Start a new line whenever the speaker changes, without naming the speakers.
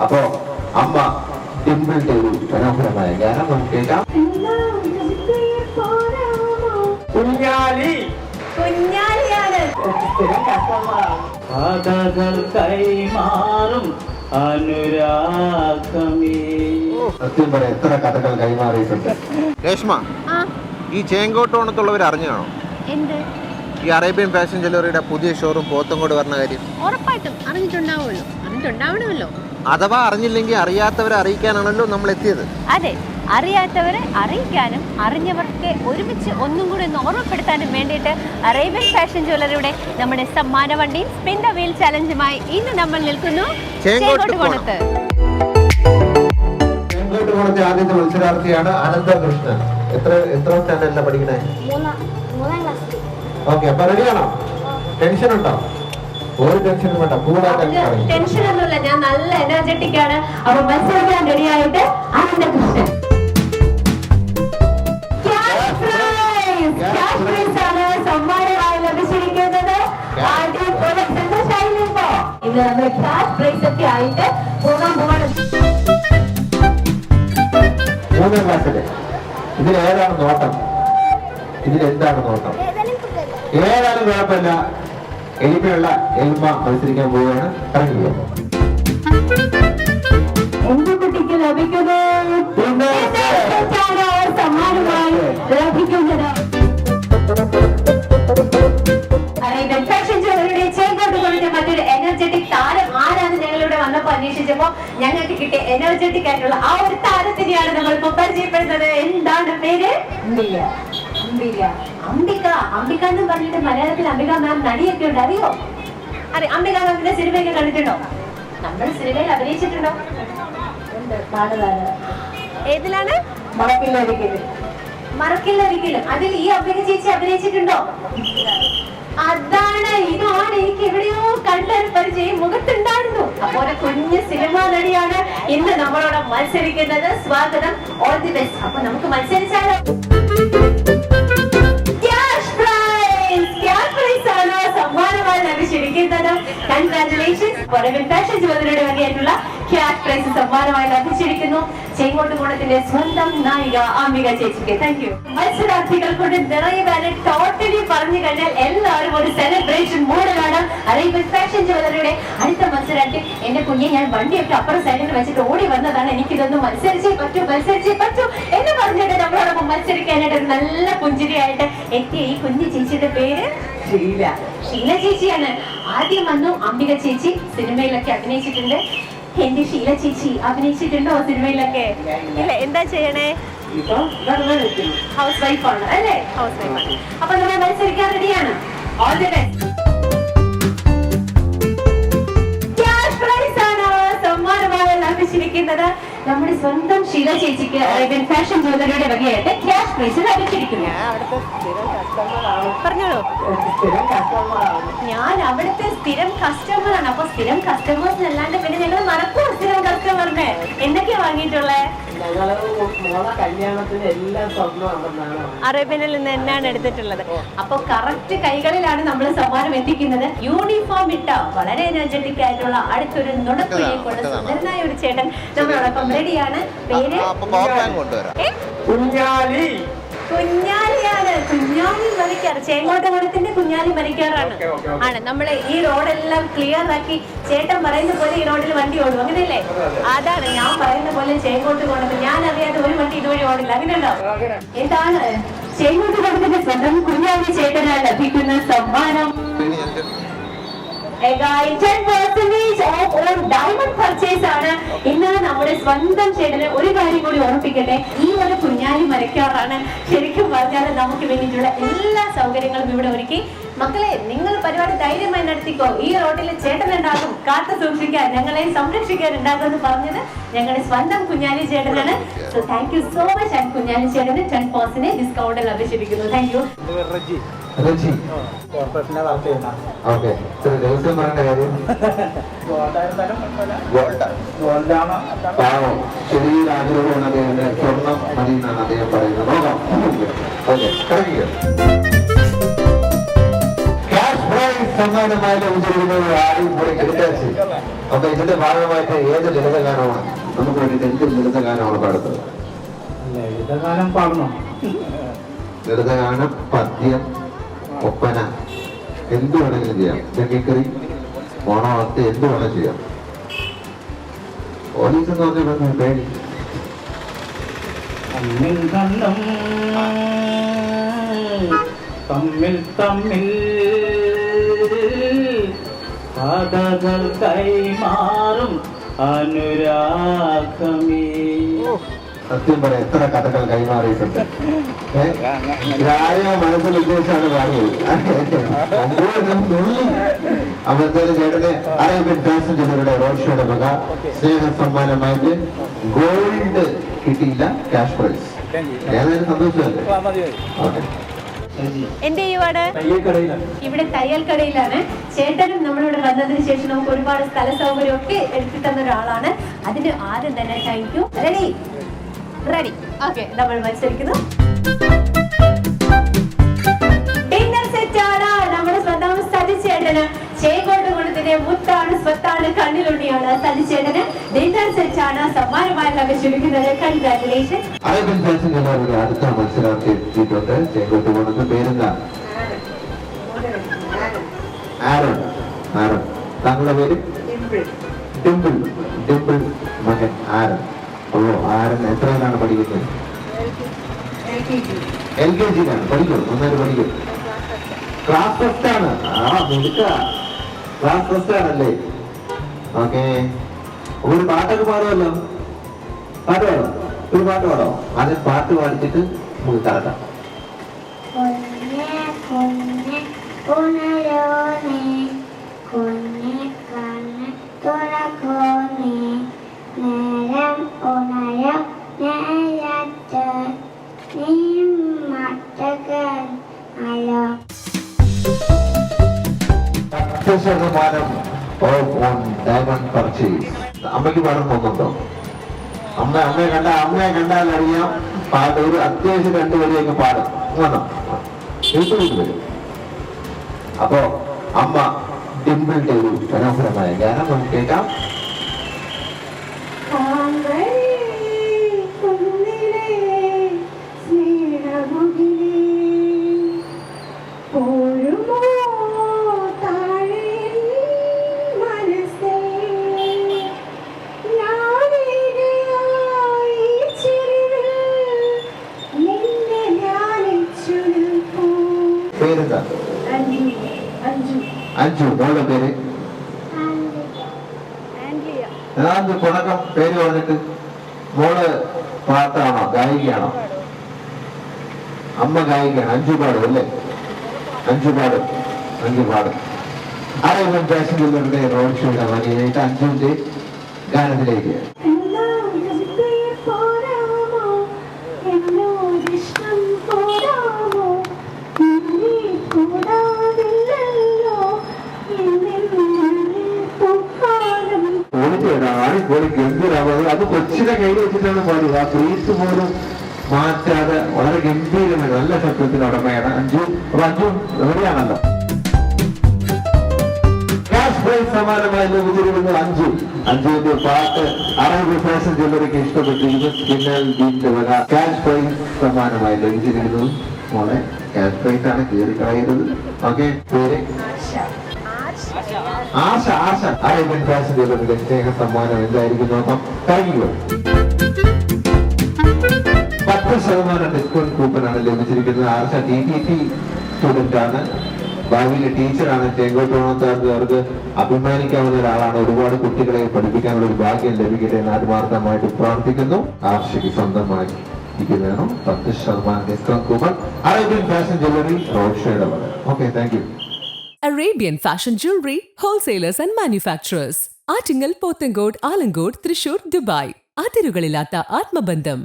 അപ്പോ അമ്മ ഡിംപിളിന്റെ ഒരു മനോഹരമായ ഗാനം നമുക്ക് കേൾക്കാം. കുഞ്ഞാലി
കുഞ്ഞാലിയാണ്
കഥകൾ കൈമാറും അനുരാഗമേ.
സത്യം പറയാം, എത്ര കഥകൾ കൈമാറിയിട്ടുണ്ട്.
രേഷ്മ, ഈ ചേങ്കോട്ടോണത്തുള്ളവർ അറിഞ്ഞു കാണോ
എന്ത്
ഈ അറേബ്യൻ ഫാഷൻ ജ്വല്ലറിയുടെ പുതിയ ഷോറൂം പോത്തങ്കോട് പറഞ്ഞ കാര്യം?
ഉറപ്പായിട്ടും അറിഞ്ഞിട്ടുണ്ടാവുമല്ലോ.
അഥവാ അറിഞ്ഞില്ലെങ്കിൽ അറിയാത്തവരെ അറിയിക്കാനാണല്ലോ നമ്മൾ എത്തിയത്.
അതെ, അറിയാത്തവരെ അറിയിക്കാനും അറിഞ്ഞവർക്ക് ഒരുമിച്ച് ഒന്നും കൂടി ഒന്ന് ഓർമ്മപ്പെടുത്താനും വേണ്ടിയിട്ട് അറേബ്യൻ ഫാഷൻ ജ്വല്ലറിയുടെ നമ്മുടെ സമ്മാന വണ്ടി സ്പിൻ ദ വീൽ ചലഞ്ചുമായി ഇന്ന് നമ്മൾ നിൽക്കുന്നു ചേങ്കോട്ടുകോണത്ത്.
ചേങ്കോട്ടുകോണത്തെ ആദ്യത്തെ മത്സരാർത്ഥിയാണ് അനന്തകൃഷ്ണൻ. എത്ര സ്റ്റാൻഡേർഡിലാണ് പഠിക്കണേ? ഓക്കെ, അപ്പൊ റെഡിയാണോ? ടെൻഷൻ ഉണ്ടോ? ഒരു ടെൻഷനും വേണ്ട, കൂടാതെ
ടെൻഷൻ ഒന്നുമില്ല, ഞാൻ നല്ല എനർജറ്റിക് ആണ്. അപ്പൊ മത്സരിക്കാൻ റെഡിയായിട്ട് അനന്തകൃഷ്ണൻ. സമ്മാനമായി ലഭിച്ചിരിക്കുന്നത് ഇന്ന് നമ്മൾ ക്യാഷ് പ്രൈസ് ഒക്കെ ആയിട്ട് പോകാൻ പോകണം.
3ാം ക്ലാസ്സില് ഇതിലേതാണ് നോട്ടം? ഇതിലെന്താണ് നോട്ടം? ഏതായാലും കുഴപ്പമില്ല. എലിമയുള്ള എൽമ മത്സരിക്കാൻ പോവുകയാണ്. ഇറങ്ങിയോ?
എന്ത് കുട്ടിക്ക് ലഭിക്കുന്നത് സമ്മാനമായി ലഭിക്കുന്നത് അറേബ്യൻ ഫാഷൻ ജ്വല്ലറിയുടെ ചേങ്കോട്ടുകോണത്തെ മറ്റൊരു എനർജറ്റിക് താരം ആരാണ് ഞങ്ങളിവിടെ വന്നപ്പോ അന്വേഷിച്ചപ്പോ ഞങ്ങൾക്ക് കിട്ടിയ എനർജറ്റിക് ആയിട്ടുള്ള ആ ഒരു താരത്തിനെയാണ് നമ്മളിപ്പോ പരിചയപ്പെടുന്നത്. എന്താണ് പേര്? അംബിക എന്ന് പറഞ്ഞിട്ട് മലയാളത്തിൽ അംബിക മാം നടിയൊക്കെ ഉണ്ട്, അറിയോ? അംബിക മാമിന്റെ സിനിമയൊക്കെ കണ്ടിട്ടുണ്ടോ? നമ്മൾ സിനിമയിൽ അഭിനയിച്ചിട്ടുണ്ടോ? ഏതിലാണ്? മറക്കില്ല ഒരിക്കലും. അതിൽ ഈ അംബിക ചേച്ചി അഭിനയിച്ചിട്ടുണ്ടോ? ഇതാണ് എനിക്ക് എവിടെയോ കണ്ടൊരു പരിചയം മുഖത്തുണ്ടായിരുന്നു. അപ്പോൾ കുഞ്ഞ് സിനിമ നടിയാണ് ഇന്ന് നമ്മളോട് മത്സരിക്കുന്നത്. സ്വാഗതം, ഓൾ ദി ബെസ്റ്റ്. അപ്പൊ നമുക്ക് മത്സരിച്ചാലോ? സമ്മാനമായി ലഭിച്ചിരിക്കുന്നത് കൺഗ്രാറ്റുലേഷൻസ്. അറേബ്യൻ ഫാഷൻ ജ്വല്ലറിയുടെ വകയായിട്ടുള്ള ക്യാഷ് പ്രൈസ് സമ്മാനമായി ലഭിച്ചിരിക്കുന്നു ചേങ്കോട്ടുകോണത്തിന്റെ സ്വന്തം നായിക അംബിക ചേച്ചിക്ക്. Thank you. മത്സരാർത്ഥികൾ കൊണ്ട് നിറയുവാന് ടോട്ടലി പറഞ്ഞു കഴിഞ്ഞാൽ എല്ലാവരും ഒരു സെലിബ്രേഷൻ മൂഡിലാണ്. അറേബ്യൻ ഫാഷൻ ജ്വല്ലറിയുടെ അടുത്ത മത്സരാർത്ഥി എന്റെ കുഞ്ഞെ, ഞാൻ വണ്ടിയൊക്കെ അപ്പുറം സൈഡിൽ വെച്ചിട്ട് ഓടി വന്നതാണ്. എനിക്കിതൊന്നും മത്സരിച്ചേ പറ്റൂ എന്ന് പറഞ്ഞിട്ട് നമ്മളോടൊപ്പം മത്സരിക്കാനായിട്ട് ഒരു നല്ല പുഞ്ചിരിയായിട്ട് എത്തിയ ഈ കുഞ്ഞു ചേച്ചിയുടെ പേര് ഷീല ചേച്ചിയാണ്. ആദ്യം വന്നു അംബിക ചേച്ചി. സിനിമയിലൊക്കെ അഭിനയിച്ചിട്ടുണ്ട്. എന്റെ ഷീല ചേച്ചി അഭിനയിച്ചിട്ടുണ്ടോ സിനിമയിലൊക്കെ? ഇല്ല. എന്താ ചെയ്യണേ? ഹൗസ് വൈഫാണ് അല്ലേ? ഹൗസ് വൈഫാണ്. അപ്പൊ നമ്മൾ മത്സരിക്കാൻ റെഡിയാണ്. All the best. Cash prize ആണ് സമ്മാനമായി ലഭിച്ചിരിക്കുന്നത്. നമ്മുടെ സ്വന്തം ഷീല ചേച്ചിക്ക് അറേബ്യൻ ഫാഷൻ ജ്വല്ലറിയുടെ വകയായിട്ട് ക്യാഷ് പ്രൈസ് ലഭിച്ചിരിക്കുന്നു. പറഞ്ഞോളൂ. ഞാൻ അവിടുത്തെ സ്ഥിരം കസ്റ്റമറാണ്. അപ്പൊ സ്ഥിരം കസ്റ്റമേഴ്സിന് അല്ലാണ്ട് പിന്നെ ഞങ്ങൾ മറക്കും സ്ഥിരം കസ്റ്റമറിന്. എന്തൊക്കെയാ വാങ്ങിയിട്ടുള്ളത്? അറേബ്യനിൽ നിന്ന് തന്നെയാണ് എടുത്തിട്ടുള്ളത്. അപ്പൊ കറക്റ്റ് കൈകളിലാണ് നമ്മൾ സമ്മാനം എത്തിക്കുന്നത്. യൂണിഫോം ഇട്ട വളരെ എനർജറ്റിക് ആയിട്ടുള്ള അടുത്തൊരു നുണക്കുഴിയെ കൊണ്ട് സുന്ദരനായ ഒരു ചേട്ടൻ നമ്മളോടൊപ്പം റെഡിയാണ്. പേര് കുഞ്ഞാലിയാണ്. കുഞ്ഞാലി മരിക്കാർ, ചേങ്കോട്ടുകോണത്തിന്റെ കുഞ്ഞാലി മരിക്കാറാണ്. നമ്മള് ഈ റോഡെല്ലാം ക്ലിയർ ആക്കി ചേട്ടൻ പറയുന്ന പോലെ ഈ റോഡിൽ വണ്ടി ഓടും, അങ്ങനെയല്ലേ? അതാണ് ഞാൻ പറയുന്ന പോലെ ചേങ്കോട്ടുകോണത്ത് ഞാൻ അറിയാതെ ഒരു വണ്ടി ഇതുവഴി ഓടില്ല, അങ്ങനെയുണ്ടോ? എന്താണ് ചേങ്കോട്ടുകോണത്തിന്റെ സ്വന്തം കുഞ്ഞാലി ചേട്ടന് ലഭിക്കുന്ന സമ്മാനം? 10% ഓഫ് ഓൺ ഡയമണ്ട് പർച്ചേസ് ആണ്. ഇന്ന് നമ്മുടെ സ്വന്തം ചേട്ടന് ഒരു കാര്യം കൂടി ഓർമ്മിപ്പിക്കട്ടെ, ഈ ഒരു കുഞ്ഞാലി മരക്കാറാണ് ശരിക്കും പറഞ്ഞാൽ നമുക്ക് വേണ്ടിയിട്ടുള്ള എല്ലാ സൗകര്യങ്ങളും ഇവിടെ ഒരുക്കി. മക്കളെ, നിങ്ങൾ പരിപാടി ധൈര്യമായി നടത്തിക്കോ. ഈ റോഡിൽ ചേട്ടനുണ്ടാകും, കാത്തു സൂക്ഷിക്കാൻ, ഞങ്ങളെ സംരക്ഷിക്കാൻ ഉണ്ടാകും എന്ന് പറഞ്ഞത് ഞങ്ങളുടെ സ്വന്തം കുഞ്ഞാലി ചേട്ടനാണ്. So thank you so much. And Kunjali ചേട്ടന് 10% ഡിസ്കൗണ്ട് ലഭിച്ചിരിക്കുന്നു. Thank you.
ചെറിയൊരു ആഗ്രഹമാണ് അദ്ദേഹത്തിന്. സ്വർണം മതി എന്നാണ് അദ്ദേഹം പറയുന്നത്. നോക്കാം. ക്യാഷ് പ്രൈസ് സമ്മാനമായി ലഭിച്ചിരിക്കുന്നത് ആടിപ്പൊളി കിടക്കാച്ചി. അപ്പൊ ഇതിന്റെ ഭാഗമായിട്ട് ഏത് ലളിതഗാനമാണ് നമുക്ക് വേണ്ടിയിട്ട് എന്ത് ലളിതഗാനമാണ് പാടുന്നത്?
ലളിതഗാനം പാടണം.
ലളിതഗാനം, പദ്യം, ഒപ്പന, എന്ത് വേണമെങ്കിലും ചെയ്യാം. ചെക്കിക്കറി, ഓണവത്ത്, എന്ത് വേണം ചെയ്യാം. പോലീസ് എന്ന് പറഞ്ഞ പേടി
കണ്ണിൻ കണ്ണും തമ്മിൽ തമ്മിൽ കഥകൾ കൈമാറും അനുരാഗമേ.
സത്യം പറയാം, എത്ര കഥകൾ കൈമാറിയിട്ടുണ്ട്. മനസ്സിൽ ഉദ്ദേശിച്ചാണ് പറഞ്ഞത്. അപ്പൊ എന്തായാലും ചേട്ടനെ അറേബ്യൻ ഫാഷൻ ജ്വല്ലറിയുടെ റോഡ് ഷോയുടെ വക സ്നേഹ സമ്മാനമായിട്ട് ഗോൾഡ് കിട്ടിയില്ല, ക്യാഷ് പ്രൈസ്. ഏതായാലും സന്തോഷമല്ലേ? ഓക്കെ.
എന്റെ ഇവിടെ തയ്യൽ കടയിലാണ്. ചേട്ടനും നമ്മളിവിടെ വന്നതിന് ശേഷം നമുക്ക് ഒരുപാട് സ്ഥല സൗകര്യം ഒക്കെ എടുത്തു തന്ന ഒരാളാണ്. അതിന് ആദ്യം തന്നെ thank you. Ready ready okay, നമ്മൾ മത്സരിക്കുന്നു. ഡിന്നർ സെറ്റ് ആണ് നമ്മുടെ സ്വന്തം സജിച്ചേട്ടന്. ചേകോട്ടുകുളത്തിന്റെ മുത്താണ്, സ്വത്താണ്, കണ്ണിലുണ്ണിയാണ് സജിച്ചേട്ടന്. ഡിന്നർ സെറ്റ് ആണ് സമ്മാനമായി ലഭിച്ചിരിക്കുന്നത്. കൺഗ്രാറ്റുലേഷൻ.
അറേബ്യൻ ഫാഷൻ ജ്വല്ലറിയുടെ അടുത്ത മത്സരാർത്ഥി എത്തിയിട്ടുണ്ട്. ചേകോട്ടുകുളത്ത് പേരെന്താ? ആരോൺ. ആരോൺ. താങ്കളുടെ പേര്? ഡിംപിൾ. ഡിംപിൾ മകൻ ആരോൺ. ഓ, ആരോൺ എത്രയിലാണ് പഠിക്കുന്നത്? LKG-യിലാണ്. പഠിക്കും, നന്നായിട്ട് പഠിക്കും. ക്ലാസ് ഫസ്റ്റ് ആണ്. ക്ലാസ് ഫസ്റ്റ് ആണല്ലേ? ഓക്കെ. ഒരു പാട്ടൊക്കെ പാടുമല്ലോ. പാട്ട് പാടോ? ഒരു പാട്ട് പാടോ? ആദ്യം പാട്ട് പാടിച്ചിട്ട് നമുക്ക് കറക്കാം. Diamond purchase. അമ്മയ്ക്ക് പാടാൻ തോന്നുന്നുണ്ടോ? അമ്മയെ കണ്ടാൽ അറിയാം പാട്ട്. ഒരു അത്യാവശ്യം 2 വരിയൊക്കെ പാടും. വരും. അപ്പോ അമ്മ ഡിംപിളിന്റെ ഒരു മനോഹരമായ ഗാനം നമുക്ക് കേൾക്കാം. പേരെന്താ? അഞ്ജു. മോളുടെ പേര്? തുടക്കം പേര് പറഞ്ഞിട്ട്. മോള് പാട്ടാണോ, ഗായികയാണോ? അമ്മ ഗായികയാണ്. അഞ്ജു പാടും അല്ലേ? അഞ്ജു പാടും. അറേബ്യൻ ഫാഷൻ ജ്വല്ലറിയുടെ റോഡ് ഷോയുടെ വരിയായിട്ട് അഞ്ജുവിന്റെ ഗാനത്തിലേക്ക്. ഗംഭീരമാകുന്നത് അത് കൊച്ചിനെ കയ്യിൽ വെച്ചിട്ടാണ് പാടുക. ആ ബ്രീത്ത് പോലും മാറ്റാതെ വളരെ ഗംഭീരമായി നല്ല ശബ്ദത്തിന് ഉടമയാണ് അഞ്ജു. അപ്പൊ അഞ്ജു എവിടെയാണല്ലോ ക്യാഷ് പ്രൈസ് സമ്മാനമായി ലഭിച്ചിരിക്കുന്നു അഞ്ജു. അഞ്ജുവിന്റെ പാട്ട് അറേബ്യൻ ഫാഷൻ ജ്വല്ലറിക്ക് ഇഷ്ടപ്പെട്ടിരിക്കുന്നു. സ്പിന്നൽ ബീറ്റ് വക ക്യാഷ് പ്രൈസ് സമ്മാനമായി ലഭിച്ചിരിക്കുന്നു. മോളെ ക്യാഷ് പ്രൈസ് ആണ് കീറിക്കളയുന്നത്. ഓക്കെ. പേര്? ആശ. അറേബ്യൻ ഫാഷൻ ജ്വല്ലറിയുടെ സ്നേഹ സമ്മാനം എന്തായിരിക്കും നോക്കാം. താങ്ക് 10% ഡിസ്കൗണ്ട് കൂപ്പനാണ് ലഭിച്ചിരിക്കുന്നത്. ആശ TTT സ്റ്റുഡന്റ് ആണ്, ഭാവിയിലെ ടീച്ചറാണ്. ചെങ്കോട്ടോണക്കാർക്ക് അഭിമാനിക്കാവുന്ന ഒരാളാണ്. ഒരുപാട് കുട്ടികളെ പഠിപ്പിക്കാനുള്ള ഒരു ഭാഗ്യം ലഭിക്കട്ടെ എന്ന് ആത്മാർത്ഥമായിട്ട് പ്രാർത്ഥിക്കുന്നു. ആർഷയ്ക്ക് സ്വന്തമായി ഇരിക്കുന്നതാണ് 10% discount coupon Arabian Fashion Jewellery road ഷോയുടെ വക. Okay, thank you.
Arabian Fashion Jewelry Wholesalers and Manufacturers. Attingal, Pothencode, Alamcode, Thrissur, Dubai. അതിരുകളില്ലാത്ത ആത്മബന്ധം.